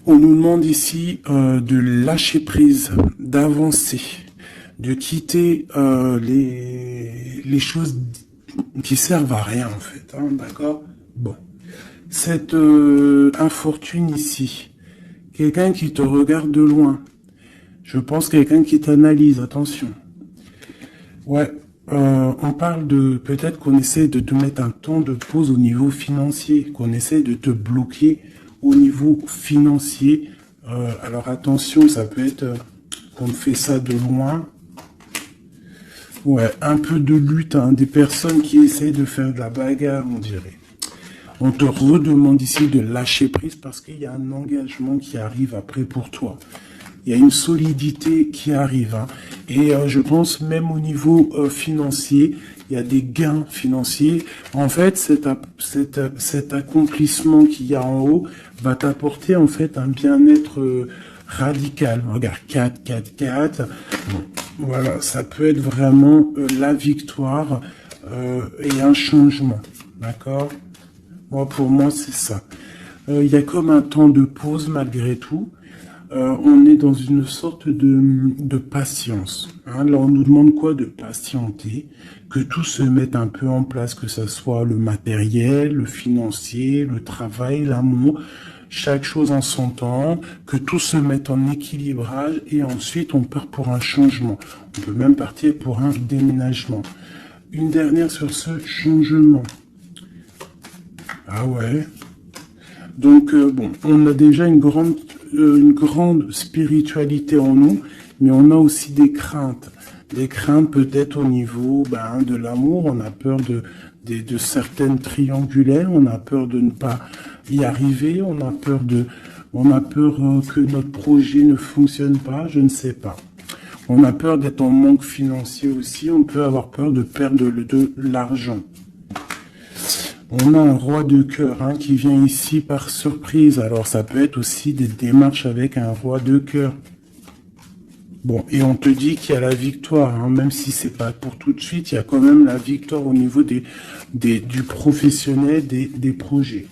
On nous demande ici de lâcher prise, d'avancer, de quitter les choses qui servent à rien en fait, hein, d'accord? Bon, cette infortune ici, quelqu'un qui te regarde de loin, je pense quelqu'un qui t'analyse, attention. Ouais, on parle de peut-être qu'on essaie de te mettre un temps de pause au niveau financier, qu'on essaie de te bloquer au niveau financier. Alors attention, ça peut être qu'on fait ça de loin. Ouais, un peu de lutte, hein, des personnes qui essayent de faire de la bagarre, on dirait. On te redemande ici de lâcher prise parce qu'il y a un engagement qui arrive après pour toi. Il y a une solidité qui arrive. Hein. Et je pense même au niveau financier, il y a des gains financiers. En fait, cet accomplissement qu'il y a en haut va t'apporter en fait un bien-être radical. Regarde, 4, 4, 4. Bon, voilà, ça peut être vraiment la victoire et un changement. D'accord? Moi, pour moi, c'est ça. Il y a comme un temps de pause malgré tout. On est dans une sorte de patience. Hein. Là, on nous demande quoi? De patienter, que tout se mette un peu en place, que ce soit le matériel, le financier, le travail, l'amour, chaque chose en son temps, que tout se mette en équilibrage et ensuite on part pour un changement. On peut même partir pour un déménagement. Une dernière sur ce changement. Ah ouais. Donc, bon, on a déjà une grande spiritualité en nous, mais on a aussi des craintes. Des craintes peut-être au niveau de l'amour, on a peur de certaines triangulaires, on a peur de ne pas y arriver, on a peur que notre projet ne fonctionne pas, je ne sais pas. On a peur d'être en manque financier aussi, on peut avoir peur de perdre de l'argent. On a un roi de cœur hein, qui vient ici par surprise. Alors ça peut être aussi des démarches avec un roi de cœur. Bon, et on te dit qu'il y a la victoire, hein, même si c'est pas pour tout de suite, il y a quand même la victoire au niveau du professionnel, des projets.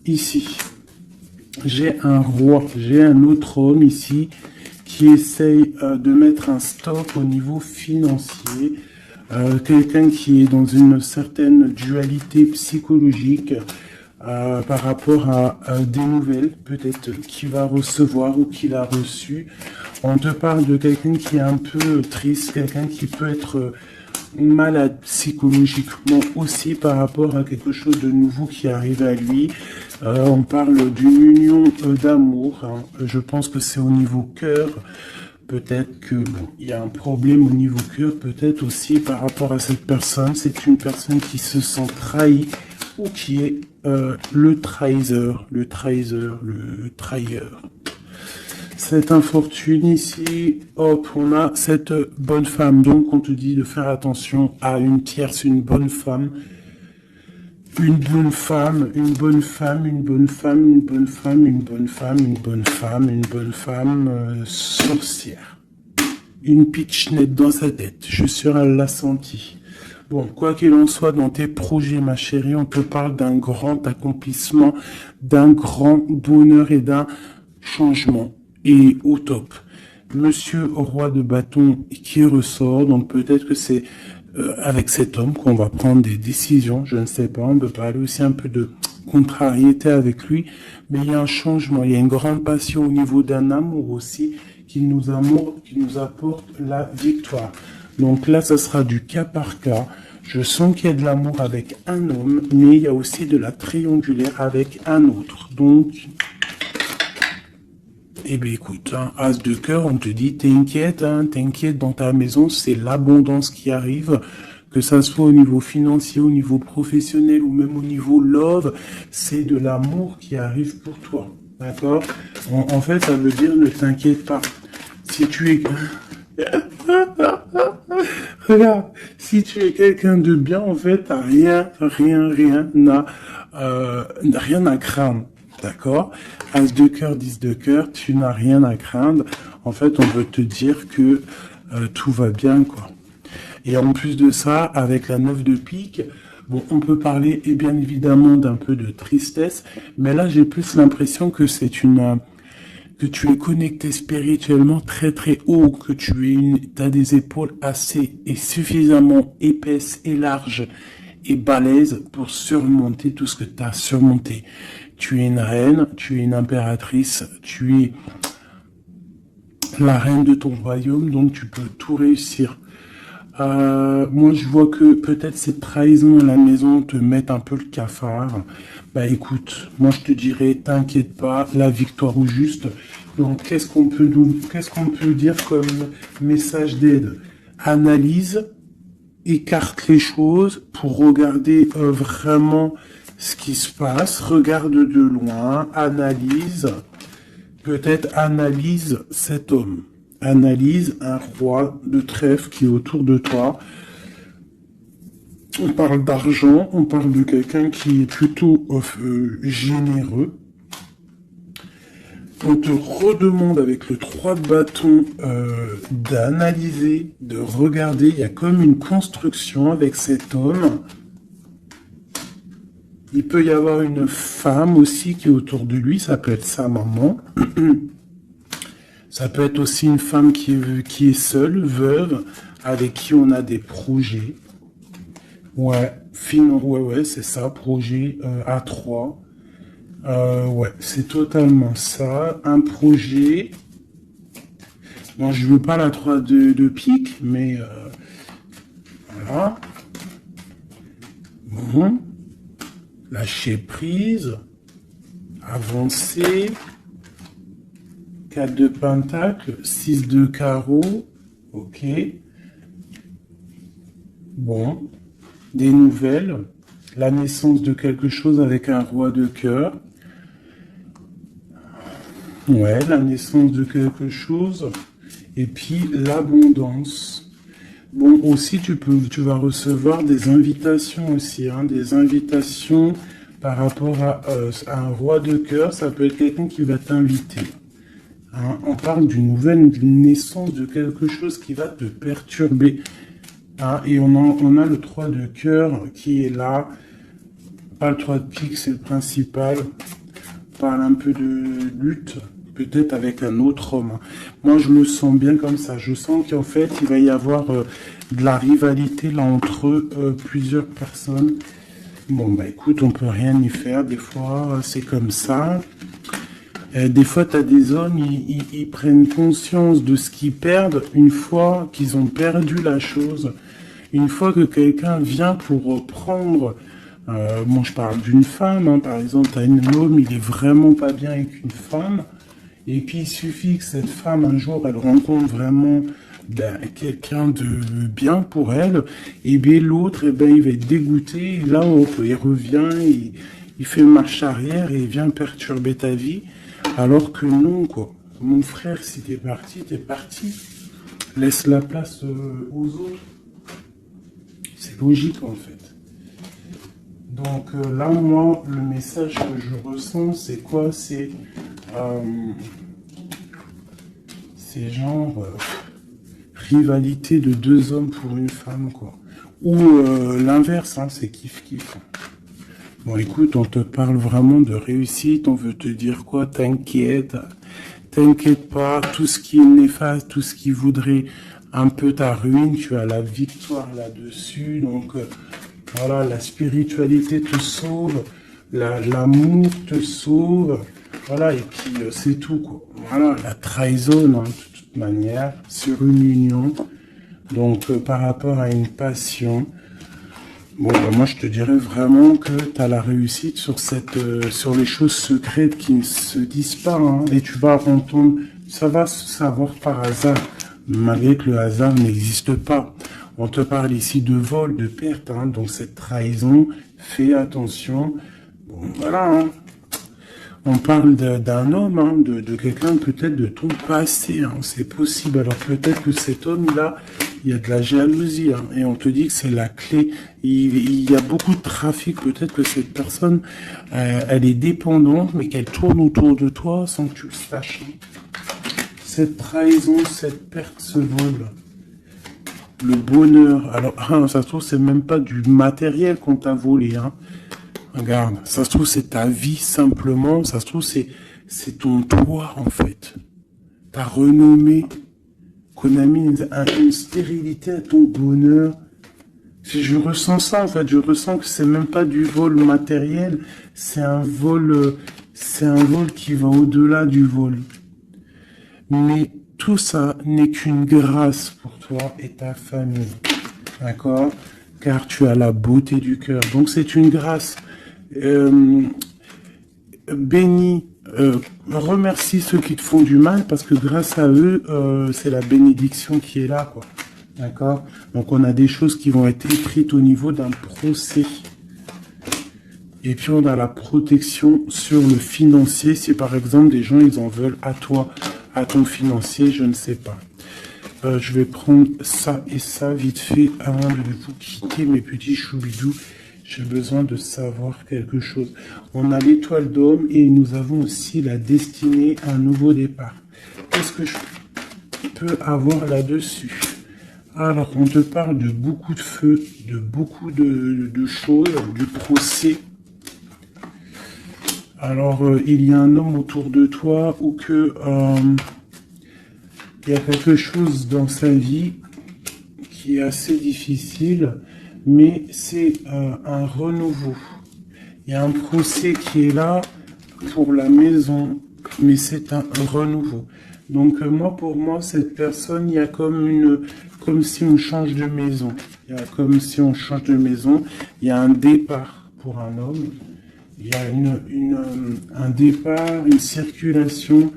Ici, j'ai un roi, j'ai un autre homme ici qui essaye de mettre un stop au niveau financier. Quelqu'un qui est dans une certaine dualité psychologique par rapport à des nouvelles, peut-être qu'il va recevoir ou qu'il a reçu. On te parle de quelqu'un qui est un peu triste, quelqu'un qui peut être malade psychologiquement aussi par rapport à quelque chose de nouveau qui arrive à lui. On parle d'une union d'amour. Hein. Je pense que c'est au niveau cœur. peut-être que bon, il y a un problème au niveau cœur, peut-être aussi par rapport à cette personne. C'est une personne qui se sent trahie ou qui est le trahisseur, le trahisseur, le trahilleur. Cette infortune ici, hop, on a cette bonne femme. Donc, on te dit de faire attention à une tierce, une bonne femme. Une bonne femme, une bonne femme, une bonne femme, une bonne femme, une bonne femme, une bonne femme, une bonne femme sorcière. Une pitchnette dans sa tête. Je suis sûr, elle l'a senti. Bon, quoi qu'il en soit, dans tes projets, ma chérie, on te parle d'un grand accomplissement, d'un grand bonheur et d'un changement. Et au top. Monsieur roi de bâton qui ressort, donc peut-être que c'est avec cet homme qu'on va prendre des décisions, je ne sais pas, on peut parler aussi un peu de contrariété avec lui, mais il y a un changement, il y a une grande passion au niveau d'un amour aussi qui nous apporte la victoire. Donc là, ça sera du cas par cas. Je sens qu'il y a de l'amour avec un homme, mais il y a aussi de la triangulaire avec un autre. Donc, eh bien écoute, hein, as de cœur, on te dit, t'inquiète, hein, t'inquiète dans ta maison, c'est l'abondance qui arrive, que ça soit au niveau financier, au niveau professionnel ou même au niveau love, c'est de l'amour qui arrive pour toi, d'accord? En fait, ça veut dire ne t'inquiète pas. Si tu es... Regarde, si tu es quelqu'un de bien, en fait, t'as rien à craindre. D'accord? As de cœur, 10 de cœur, tu n'as rien à craindre. En fait, on veut te dire que tout va bien, quoi. Et en plus de ça, avec la 9 de pique, bon, on peut parler, et bien évidemment, d'un peu de tristesse, mais là, j'ai plus l'impression que que tu es connecté spirituellement très très haut, que t'as des épaules assez et suffisamment épaisses et larges et balèzes pour surmonter tout ce que tu as surmonté. Tu es une reine, tu es une impératrice, tu es la reine de ton royaume, donc tu peux tout réussir. Moi, je vois que peut-être cette trahison à la maison te met un peu le cafard. Bah écoute, moi je te dirais, t'inquiète pas, la victoire au juste. Donc, qu'est-ce qu'on peut dire comme message d'aide? Analyse, écarte les choses pour regarder vraiment ce qui se passe, regarde de loin, analyse, peut-être analyse cet homme, analyse un roi de trèfle qui est autour de toi. On parle d'argent, on parle de quelqu'un qui est plutôt généreux. On te redemande avec le 3 de bâton d'analyser, de regarder. Il y a comme une construction avec cet homme. Il peut y avoir une femme aussi qui est autour de lui. Ça peut être sa maman. Ça peut être aussi une femme qui est seule, veuve, avec qui on a des projets. Ouais, c'est ça, projet A3. Ouais, c'est totalement ça. Un projet. Bon, je veux pas la 3 de pique, mais voilà. Bon. Lâcher prise. Avancer. 4 de pentacle. 6 de carreau. Ok. Bon. Des nouvelles. La naissance de quelque chose avec un roi de cœur. Ouais, la naissance de quelque chose. Et puis l'abondance. Bon, aussi, tu vas recevoir des invitations aussi, hein, des invitations par rapport à un roi de cœur. Ça peut être quelqu'un qui va t'inviter. Hein, on parle d'une nouvelle naissance de quelque chose qui va te perturber. Hein, et on a le 3 de cœur qui est là. Pas le 3 de pique, c'est le principal. On parle un peu de lutte. Peut-être avec un autre homme. Moi, je le sens bien comme ça. Je sens qu'en fait, il va y avoir de la rivalité là entre plusieurs personnes. Bon, bah écoute, on peut rien y faire. Des fois, c'est comme ça. Des fois, tu as des hommes, ils prennent conscience de ce qu'ils perdent une fois qu'ils ont perdu la chose. Une fois que quelqu'un vient pour reprendre... bon, je parle d'une femme, hein, par exemple, tu as un homme, il est vraiment pas bien avec une femme. Et puis, il suffit que cette femme, un jour, elle rencontre vraiment quelqu'un de bien pour elle, et bien l'autre, eh ben, il va être dégoûté, et là, il revient, il fait marche arrière, et il vient perturber ta vie, alors que non, quoi. Mon frère, si t'es parti, t'es parti. Laisse la place aux autres. C'est logique, en fait. Donc là, moi, le message que je ressens, c'est quoi? C'est genre rivalité de deux hommes pour une femme, quoi. Ou l'inverse, hein, c'est kiff-kiff. Bon, écoute, on te parle vraiment de réussite, on veut te dire quoi? T'inquiète, t'inquiète pas, tout ce qui est néfaste, tout ce qui voudrait un peu ta ruine, tu as la victoire là-dessus, donc... voilà, la spiritualité te sauve, l'amour te sauve, voilà, et puis c'est tout, quoi. Voilà, la trahison, hein, de toute manière, sur une union, donc par rapport à une passion, bon, moi je te dirais vraiment que tu as la réussite sur sur les choses secrètes qui ne se disent pas, hein, et tu vas entendre, ça va se savoir par hasard, malgré que le hasard n'existe pas. On te parle ici de vol, de perte, hein, donc cette trahison, fais attention. Bon, voilà, hein. On parle d'un homme, hein, de quelqu'un peut-être de ton passé, hein, c'est possible. Alors peut-être que cet homme-là, il y a de la jalousie, hein, et on te dit que c'est la clé. Il y a beaucoup de trafic, peut-être que cette personne, elle est dépendante, mais qu'elle tourne autour de toi sans que tu le saches. Cette trahison, cette perte, ce vol. Le bonheur, alors ça se trouve c'est même pas du matériel qu'on t'a volé, hein. Regarde, ça se trouve c'est ta vie simplement, ça se trouve c'est ton toit en fait, ta renommée, qu'on a mis une stérilité à ton bonheur. Je ressens ça en fait, je ressens que c'est même pas du vol matériel, c'est un vol qui va au-delà du vol. Mais tout ça n'est qu'une grâce pour toi et ta famille, d'accord? Car tu as la beauté du cœur. Donc c'est une grâce. Bénis, remercie ceux qui te font du mal parce que grâce à eux, c'est la bénédiction qui est là, quoi. D'accord? Donc on a des choses qui vont être écrites au niveau d'un procès. Et puis on a la protection sur le financier si par exemple des gens ils en veulent à toi, à ton financier, je ne sais pas. Je vais prendre ça et ça vite fait avant de vous quitter mes petits choubidous. J'ai besoin de savoir quelque chose. On a l'étoile d'homme et nous avons aussi la destinée, un nouveau départ. Qu'est-ce que je peux avoir là-dessus? Alors, on te parle de beaucoup de feu, de beaucoup de choses, du procès. Alors, il y a un homme autour de toi ou que il y a quelque chose dans sa vie qui est assez difficile, mais c'est un renouveau. Il y a un procès qui est là pour la maison, mais c'est un renouveau. Donc moi, pour moi, cette personne, il y a comme si on change de maison. Il y a comme si on change de maison. Il y a un départ pour un homme. Il y a un départ, une circulation,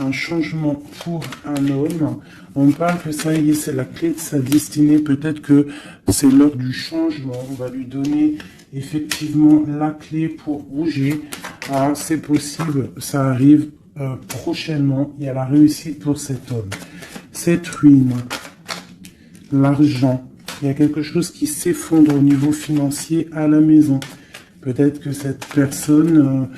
un changement pour un homme. On parle que ça y est, c'est la clé de sa destinée. Peut-être que c'est l'heure du changement. On va lui donner effectivement la clé pour bouger. Ah, c'est possible, ça arrive prochainement. Il y a la réussite pour cet homme. Cette ruine, l'argent, il y a quelque chose qui s'effondre au niveau financier à la maison. Peut-être que cette personne,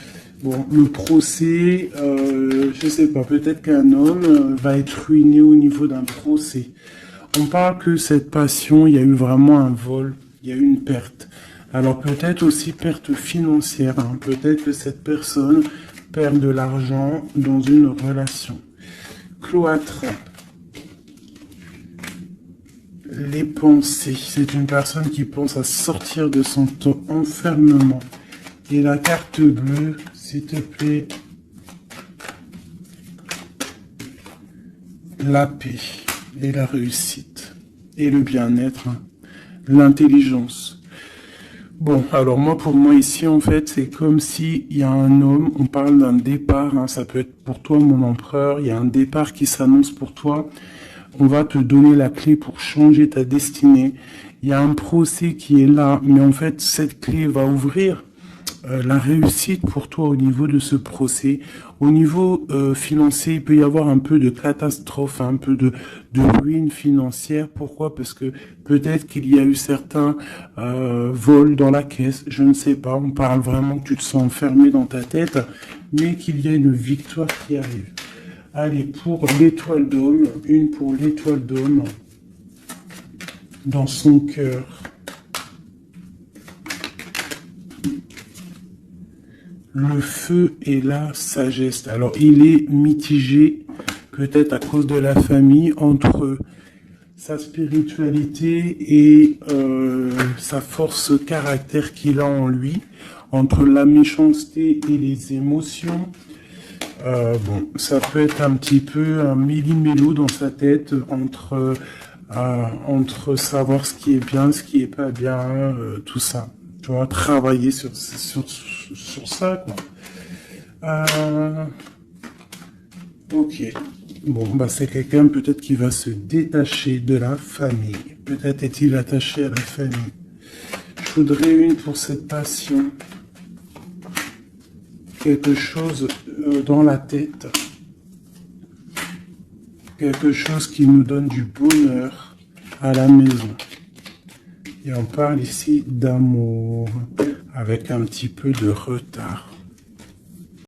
bon, le procès, je sais pas, peut-être qu'un homme va être ruiné au niveau d'un procès. On parle que cette passion, il y a eu vraiment un vol, il y a eu une perte. Alors peut-être aussi perte financière, hein. Peut-être que cette personne perd de l'argent dans une relation. Cloître. Les pensées. C'est une personne qui pense à sortir de son enfermement. Et la carte bleue, s'il te plaît. La paix et la réussite. Et le bien-être. L'intelligence. Bon, alors moi, pour moi ici, en fait, c'est comme si il y a un homme, on parle d'un départ, hein, ça peut être pour toi, mon empereur, il y a un départ qui s'annonce pour toi, on va te donner la clé pour changer ta destinée, il y a un procès qui est là, mais en fait, cette clé va ouvrir la réussite pour toi au niveau de ce procès. Au niveau financier, il peut y avoir un peu de catastrophe, un peu de ruine financière. Pourquoi? Parce que peut-être qu'il y a eu certains vols dans la caisse, je ne sais pas, on parle vraiment que tu te sens enfermé dans ta tête, mais qu'il y a une victoire qui arrive. Allez, pour l'étoile d'homme, une pour l'étoile d'homme, dans son cœur. Le feu et la sagesse. Alors, il est mitigé, peut-être à cause de la famille, entre sa spiritualité et sa force caractère qu'il a en lui, entre la méchanceté et les émotions. Bon, ça peut être un petit peu un méli-mélo dans sa tête entre savoir ce qui est bien, ce qui est pas bien, tout ça. Tu vois, travailler sur ça, quoi. Ok. Bon, bah c'est quelqu'un peut-être qui va se détacher de la famille. Peut-être est-il attaché à la famille. Je voudrais une pour cette passion. Quelque chose dans la tête. Quelque chose qui nous donne du bonheur à la maison. Et on parle ici d'amour, avec un petit peu de retard.